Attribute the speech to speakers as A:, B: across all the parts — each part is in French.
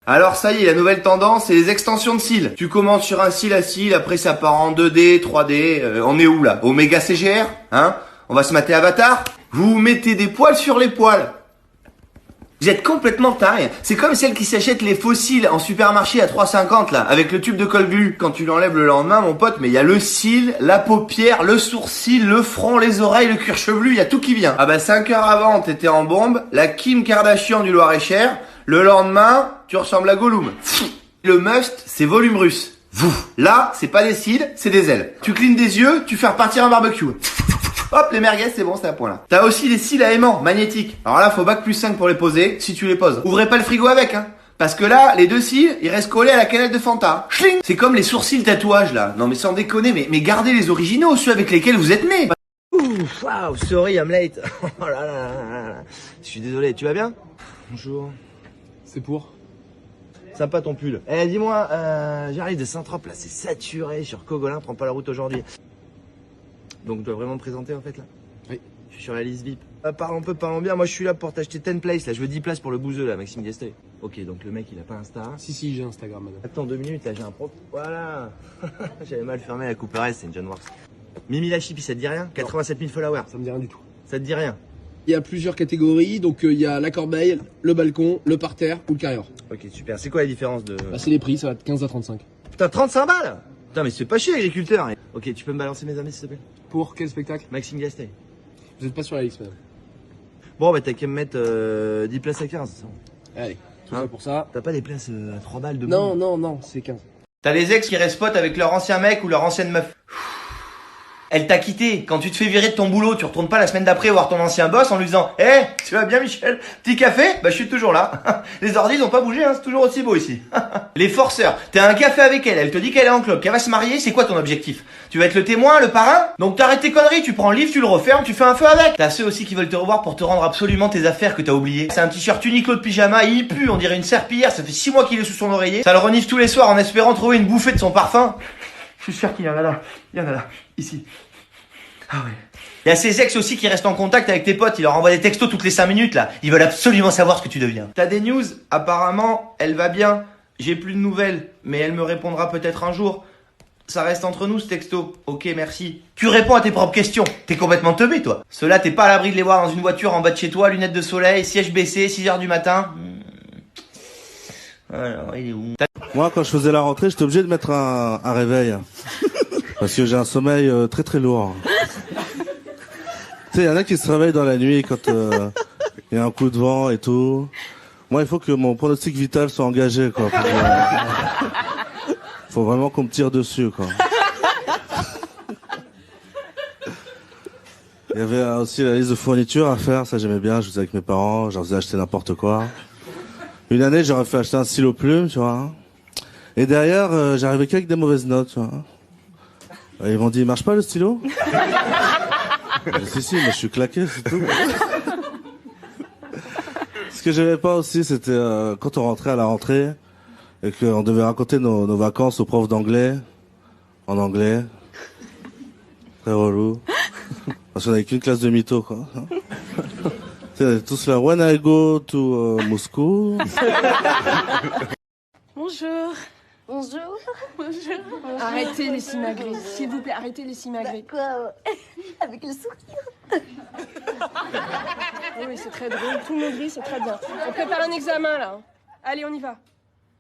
A: Alors ça y est, la nouvelle tendance, c'est les extensions de cils. Tu commences sur un cil à cils, après ça part en 2D, 3D, on est où là? Omega CGR? Hein? On va se mater Avatar? Vous mettez des poils sur les poils. Vous êtes complètement tarés. C'est comme celle qui s'achète les fossiles en supermarché à 3,50 là, avec le tube de colle glu. Quand tu l'enlèves le lendemain, mon pote, mais il y a le cil, la paupière, le sourcil, le front, les oreilles, le cuir chevelu, il y a tout qui vient. Ah bah 5 heures avant, t'étais en bombe, la Kim Kardashian du Loir-et-Cher. Le lendemain, tu ressembles à Gollum. Le must, c'est volume russe. Vous. Là, c'est pas des cils, c'est des ailes. Tu clignes des yeux, tu fais repartir un barbecue. Hop, les merguez, c'est bon, c'est à point là. T'as aussi les cils à aimant, magnétiques. Alors là, faut bac plus 5 pour les poser, si tu les poses. Ouvrez pas le frigo avec, hein. Parce que là, les deux cils, ils restent collés à la canette de Fanta. Schling. C'est comme les sourcils tatouages là. Non mais sans déconner, mais gardez les originaux, ceux avec lesquels vous êtes nés. Ouf, wow, sorry, I'm late. Oh là là là là. Je suis désolé, tu vas bien? Bonjour.
B: C'est pour?
A: Sympa ton pull. Eh, dis-moi, j'arrive de Saint-Trope là, c'est saturé sur Cogolin, prends pas la route aujourd'hui. Donc je dois vraiment me présenter en fait là?
B: Oui.
A: Je suis sur la liste VIP. Parlons bien, moi je suis là pour t'acheter 10 places là, je veux 10 places pour le bouseux là, Maxime Gastet. Ok, donc le mec il a pas Insta.
B: Si, j'ai Instagram, madame.
A: Attends 2 minutes là, j'ai un propre. Voilà. J'avais mal fermé la Cooper S, c'est une John Wars. Mimi la Chippy, ça te dit rien? 87 000 followers.
B: Ça me dit rien du tout.
A: Ça te dit rien?
B: Il y a plusieurs catégories, donc il y a la corbeille, le balcon, le parterre ou le carrière.
A: Ok, super. C'est quoi la différence de...
B: Bah c'est les prix, ça va de 15 à 35.
A: Putain, 35 balles? Putain, mais c'est pas chier, agriculteur. Ok, tu peux me balancer mes amis s'il te plaît?
B: Pour quel spectacle?
A: Maxime Gastet.
B: Vous êtes pas sur la liste, madame.
A: Bon, bah t'as qu'à me mettre 10 places à 15. Ça.
B: Allez, tout
A: Hein
B: ça pour ça.
A: T'as pas des places à 3 balles de
B: Non, c'est 15.
A: T'as les ex qui restent potes avec leur ancien mec ou leur ancienne meuf. Elle t'a quitté. Quand tu te fais virer de ton boulot, tu retournes pas la semaine d'après voir ton ancien boss en lui disant Eh, tu vas bien Michel? Petit café? Bah je suis toujours là. Les ordi ils ont pas bougé, hein, c'est toujours aussi beau ici. Les forceurs. T'as un café avec elle, elle te dit qu'elle est en club, qu'elle va se marier, c'est quoi ton objectif? Tu vas être le témoin, le parrain? Donc t'arrêtes tes conneries, tu prends le livre, tu le refermes, tu fais un feu avec. T'as ceux aussi qui veulent te revoir pour te rendre absolument tes affaires que t'as oubliées. C'est un t-shirt Uniqlo de pyjama, il pue, on dirait une serpillière, ça fait 6 mois qu'il est sous son oreiller. Ça le renifle tous les soirs en espérant trouver une bouffée de son parfum. Je suis sûr qu'il y en a là, ici. Ah ouais. Il y a ces ex aussi qui restent en contact avec tes potes, ils leur envoient des textos toutes les 5 minutes là. Ils veulent absolument savoir ce que tu deviens. T'as des news? Apparemment, elle va bien. J'ai plus de nouvelles, mais elle me répondra peut-être un jour. Ça reste entre nous ce texto. Ok, merci. Tu réponds à tes propres questions. T'es complètement teubé toi. Ceux-là, t'es pas à l'abri de les voir dans une voiture en bas de chez toi, lunettes de soleil, siège baissé, 6h du matin. Alors, il est où?
C: Moi, quand je faisais la rentrée, j'étais obligé de mettre un réveil. Parce que j'ai un sommeil très très lourd. Tu sais, il y en a qui se réveillent dans la nuit quand il y a un coup de vent et tout. Moi, il faut que mon pronostic vital soit engagé, quoi. Faut vraiment qu'on me tire dessus, quoi. Il y avait aussi la liste de fournitures à faire, ça j'aimais bien, je faisais avec mes parents, je leur faisais acheter n'importe quoi. Une année, j'aurais fait acheter un stylo plume, tu vois. Et derrière, j'arrivais qu'avec des mauvaises notes, tu vois. Et ils m'ont dit, il marche pas le stylo? Si, mais je suis claqué, c'est tout. Ce que j'aimais pas aussi, c'était quand on rentrait à la rentrée et qu'on devait raconter nos vacances aux profs d'anglais, en anglais. Très relou. Parce qu'on avait qu'une classe de mythos, quoi. Tu sais, on était tous là, when I go to Moscou.
D: Bonjour.
E: Bonjour.
D: Bonjour. Arrêtez les simagrées, s'il vous plaît, arrêtez les simagrées.
E: Quoi avec le sourire.
D: Oui, c'est très drôle, tout le monde rit, c'est très bien. On prépare un examen là. Allez, on y va.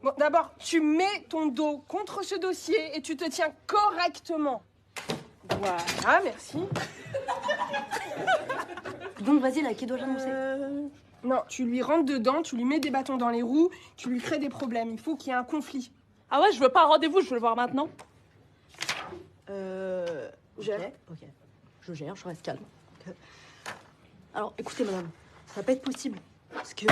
D: Bon, d'abord, tu mets ton dos contre ce dossier et tu te tiens correctement. Voilà, merci.
E: Donc vas-y là, qui doit l'annoncer?
D: Non, tu lui rentres dedans, tu lui mets des bâtons dans les roues, tu lui crées des problèmes. Il faut qu'il y ait un conflit.
F: Ah ouais, je veux pas un rendez-vous, je veux le voir maintenant.
E: Gère. Ok. Je gère, je reste calme. Alors, écoutez, madame, ça va pas être possible. Parce que...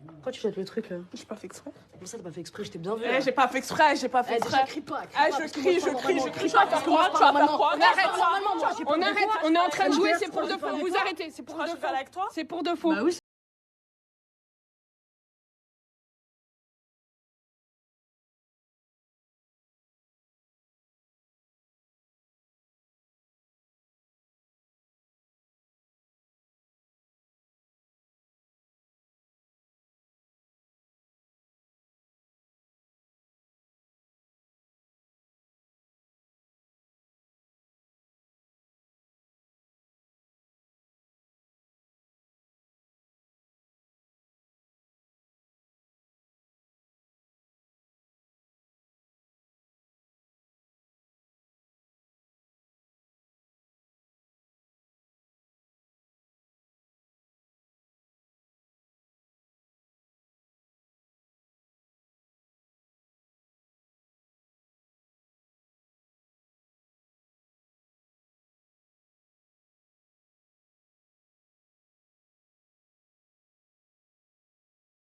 E: Pourquoi tu jettes le truc là?
D: J'ai pas fait exprès.
E: Bon, ça, t'as pas fait exprès, je t'ai bien vu.
D: Eh, j'ai pas fait exprès, j'ai pas fait
E: Déjà,
D: exprès.
E: crie pas.
D: Je crie. Tu vas faire quoi? Tu vas faire quoi? On arrête, on est en train de jouer, c'est pour de faux. Vous arrêtez, c'est pour de faux.
F: avec toi?
D: C'est pour de faux.
E: Bah oui,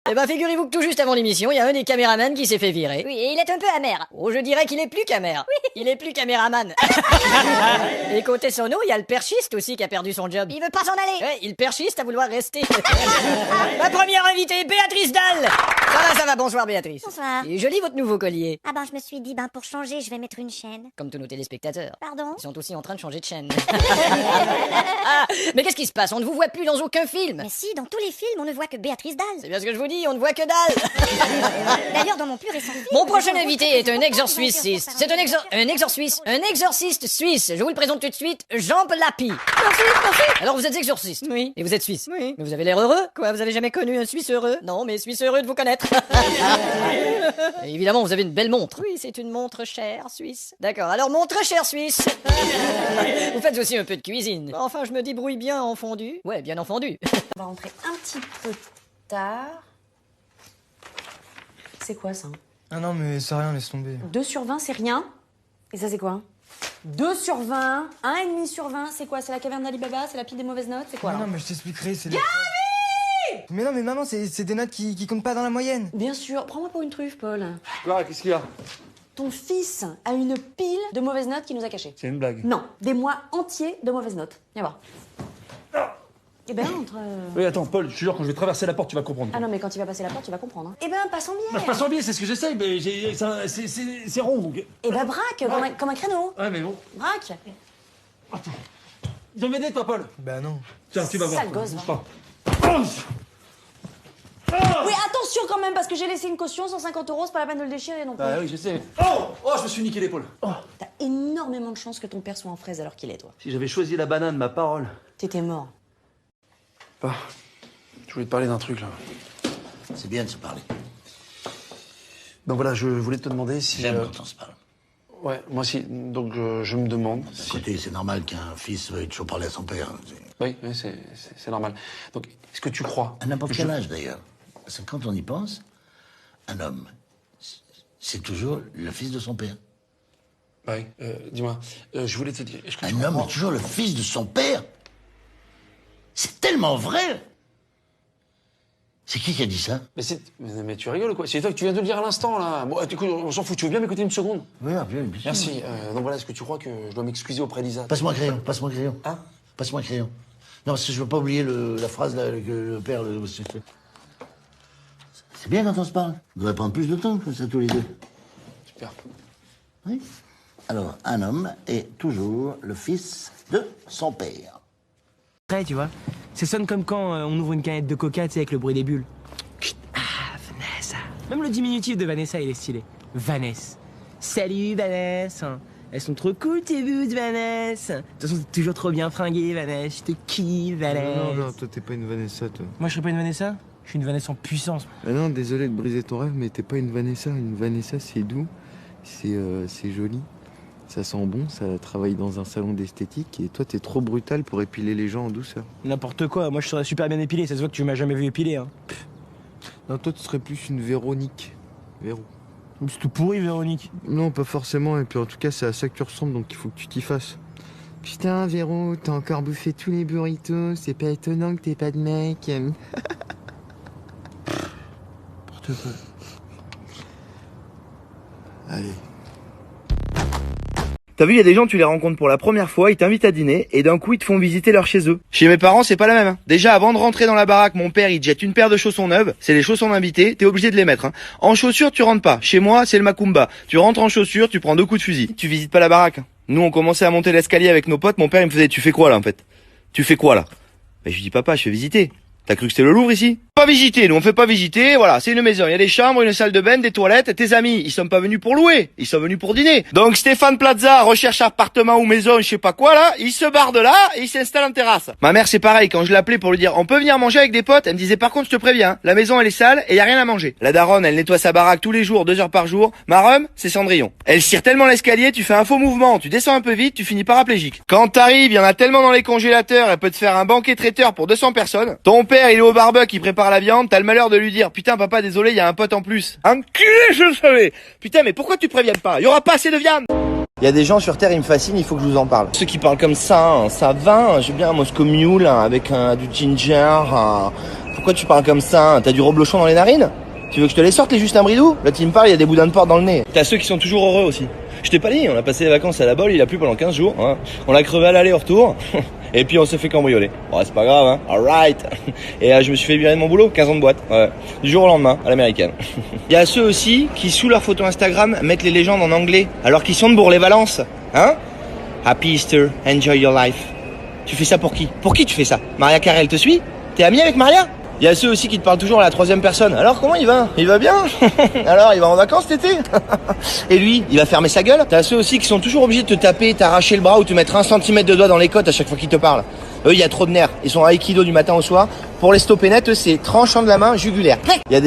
G: Eh ben, figurez-vous que tout juste avant l'émission, il y a un des caméramans qui s'est fait virer. Oui, et il est un peu amer. Oh, je dirais qu'il est plus caméra. Oui. Il est plus caméraman. Et côté sono, il y a le perchiste aussi qui a perdu son job.
E: Il veut pas s'en aller.
G: Ouais, il perchiste à vouloir rester. Ma première invitée, Béatrice Dalle. Ça va, bonsoir Béatrice.
E: Bonsoir.
G: C'est joli votre nouveau collier.
E: Ah ben, je me suis dit, pour changer, je vais mettre une chaîne.
G: Comme tous nos téléspectateurs.
E: Pardon?
G: Ils sont aussi en train de changer de chaîne. Ah, mais qu'est-ce qui se passe? On ne vous voit plus dans aucun film.
E: Mais si, dans tous les films, on ne voit que Béatrice Dalle.
G: C'est bien ce que je vous dis, on ne voit que dalle.
E: D'ailleurs, dans mon plus récent film...
G: Mon prochain invité est un exorciste. C'est un exorciste suisse. Je vous le présente tout de suite, Jean Lapi. Merci. Alors vous êtes exorciste. Oui. Et vous êtes suisse. Oui. Mais vous avez l'air heureux. Quoi, vous avez jamais connu un Suisse heureux? Non, mais Suisse heureux de vous connaître. Et évidemment, vous avez une belle montre. Oui, c'est une montre chère suisse. D'accord, alors montre chère suisse. Vous faites aussi un peu de cuisine. Enfin, je me débrouille bien en fondu. Ouais, bien en fondu.
H: On va rentrer un petit peu tard. C'est quoi ça?
I: Ah non, mais c'est rien, laisse tomber.
H: 2 sur 20, c'est rien. Et ça, c'est quoi? 2 sur 20, 1,5 sur 20, c'est quoi? C'est la caverne d'Ali Baba? C'est la pile des mauvaises notes? C'est quoi?
I: Non, mais je t'expliquerai, c'est les... Mais non, mais maman, c'est des notes qui comptent pas dans la moyenne.
H: Bien sûr. Prends-moi pour une truffe, Paul.
J: Quoi? Qu'est-ce qu'il y a?
H: Ton fils a une pile de mauvaises notes qu'il nous a cachées.
J: C'est une blague.
H: Non, des mois entiers de mauvaises notes. Viens voir. Eh ben, entre...
J: Oui, attends, Paul, je te jure, quand je vais traverser la porte, tu vas comprendre.
H: Ah non, mais quand il va passer la porte, tu vas comprendre. Hein. Eh ben, passe en biais.
J: Bah, je passe en biais, c'est ce que j'essaye, mais c'est rond, donc...
H: Eh ben, braque, comme un créneau.
J: Ouais, mais bon...
H: Braque.
J: Attends. Tu vas m'aider, toi, Paul?
I: Bah non.
J: Tiens, tu vas voir.
H: Sale gosse,
J: Bouge
H: va.
J: pas.
H: Oui, attention quand même, parce que j'ai laissé une caution, 150 €, c'est pas la peine de le déchirer non plus.
J: Bah oui, je sais. Oh, je me suis niqué l'épaule. Oh.
H: T'as énormément de chance que ton père soit en fraise alors qu'il est, toi.
J: Si j'avais choisi la banane, ma parole.
H: T'étais mort.
J: Bah, je voulais te parler d'un truc, là.
K: C'est bien de se parler.
J: Donc voilà, je voulais te demander si...
K: J'aime quand on se parle.
J: Ouais, moi aussi. Donc je me demande...
K: Écoutez, c'est normal qu'un fils veuille toujours parler à son père.
J: Oui, c'est normal. Donc, est-ce que tu crois...
K: À n'importe quel âge, d'ailleurs. Parce que quand on y pense, un homme, c'est toujours le fils de son père.
J: Oui, dis-moi, je voulais te dire... Est-ce que
K: un homme est toujours le fils de son père. C'est tellement vrai. C'est qui a dit ça?
J: Mais tu rigoles ou quoi? C'est toi que tu viens de le dire à l'instant, là. Bon, écoute, on s'en fout. Tu veux bien m'écouter une seconde?
K: Oui, bien sûr.
J: Merci. Donc voilà, est-ce que tu crois que je dois m'excuser auprès d'Isa?
K: Passe-moi un crayon, passe-moi un crayon.
J: Hein?
K: Passe-moi un crayon. Non, parce que je veux pas oublier la phrase là, que le père... C'est bien quand on se parle. On devrait prendre plus de temps, comme ça, tous les deux.
J: Super.
K: Oui. Alors, un homme est toujours le fils de son père.
I: Tu vois, ça sonne comme quand on ouvre une canette de coca, tu sais, avec le bruit des bulles. Ah, Vanessa. Même le diminutif de Vanessa, il est stylé. Vanessa. Salut, Vanessa. Elles sont trop cool, tes bouts, Vanessa. De toute façon, t'es toujours trop bien fringuée, Vanessa. Je te kiffe, Vanessa.
L: Non, toi, t'es pas une Vanessa, toi.
I: Moi, je serais pas une Vanessa? Je suis une Vanessa en puissance.
L: Ah non, désolé de briser ton rêve, mais t'es pas une Vanessa. Une Vanessa, c'est doux, c'est joli. Ça sent bon, ça travaille dans un salon d'esthétique et toi t'es trop brutal pour épiler les gens en douceur.
I: N'importe quoi, moi je serais super bien épilé, ça se voit que tu m'as jamais vu épiler. Hein.
L: Non, toi tu serais plus une Véronique. Véro.
I: C'est tout pourri, Véronique.
L: Non, pas forcément, et puis en tout cas c'est à ça que tu ressembles, donc il faut que tu t'y fasses. Putain, Véro, t'as encore bouffé tous les burritos, c'est pas étonnant que t'aies pas de mec.
I: N'importe quoi.
L: Allez.
A: T'as vu, il y a des gens, tu les rencontres pour la première fois, ils t'invitent à dîner, et d'un coup, ils te font visiter leur chez eux. Chez mes parents, c'est pas la même, hein. Déjà, avant de rentrer dans la baraque, mon père, il te jette une paire de chaussons neuves, c'est les chaussons d'invité, t'es obligé de les mettre, hein. En chaussures, tu rentres pas. Chez moi, c'est le macumba. Tu rentres en chaussures, tu prends 2 coups de fusil. Tu visites pas la baraque. Nous, on commençait à monter l'escalier avec nos potes, mon père, il me faisait, tu fais quoi, là, en fait? Tu fais quoi, là? Ben, je lui dis, papa, je fais visiter. T'as cru que c'était le Louvre ici? Pas visiter, nous on fait pas visiter, voilà, c'est une maison, il y a des chambres, une salle de bain, des toilettes, tes amis, ils sont pas venus pour louer, ils sont venus pour dîner. Donc Stéphane Plaza recherche appartement ou maison, je sais pas quoi là, il se barre de là et il s'installe en terrasse. Ma mère c'est pareil, quand je l'appelais pour lui dire on peut venir manger avec des potes, elle me disait par contre je te préviens, hein, la maison elle est sale et y a rien à manger. La daronne elle nettoie sa baraque tous les jours, 2 heures par jour, ma rhum c'est Cendrillon. Elle tire tellement l'escalier, tu fais un faux mouvement, tu descends un peu vite, tu finis paraplégique. Quand t'arrives, il y en a tellement dans les congélateurs, elle peut te faire un banquet traiteur pour 200 personnes. Ton père il est au barbecue, il prépare la viande, t'as le malheur de lui dire putain papa désolé, il y a un pote en plus. Enculé, je le savais. Putain mais pourquoi tu préviens pas? Il y aura pas assez de viande. Il y a des gens sur Terre, ils me fascinent, il faut que je vous en parle. Ceux qui parlent comme ça, hein, ça va, j'ai bien un Moscow Mule hein, avec du ginger, faut pourquoi tu parles comme ça, hein? T'as du reblochon dans les narines? Tu veux que je te les sorte les Justin Bridou? Là tu me parles, il y a des boudins de porc dans le nez. T'as ceux qui sont toujours heureux aussi. Je t'ai pas dit, on a passé les vacances à la Bolle, il a plu pendant 15 jours, hein. On a crevé à l'aller au retour, et puis on s'est fait cambrioler. Bon, c'est pas grave, hein. Alright. Et je me suis fait virer de mon boulot, 15 ans de boîte, ouais. Du jour au lendemain, à l'américaine. Il y a ceux aussi qui, sous leur photo Instagram, mettent les légendes en anglais, alors qu'ils sont de Bourg-les-Valences, hein. Happy Easter, enjoy your life. Tu fais ça pour qui? Pour qui tu fais ça? Maria Carey, elle te suit? T'es ami avec Maria? Il y a ceux aussi qui te parlent toujours à la troisième personne. Alors comment il va? Il va bien? Alors il va en vacances cet été? Et lui, il va fermer sa gueule? T'as ceux aussi qui sont toujours obligés de te taper, t'arracher le bras ou te mettre 1 centimètre de doigt dans les côtes à chaque fois qu'ils te parlent. Eux, il y a trop de nerfs. Ils sont à Aikido du matin au soir. Pour les stopper net, eux, c'est tranchant de la main, jugulaire. Il y a des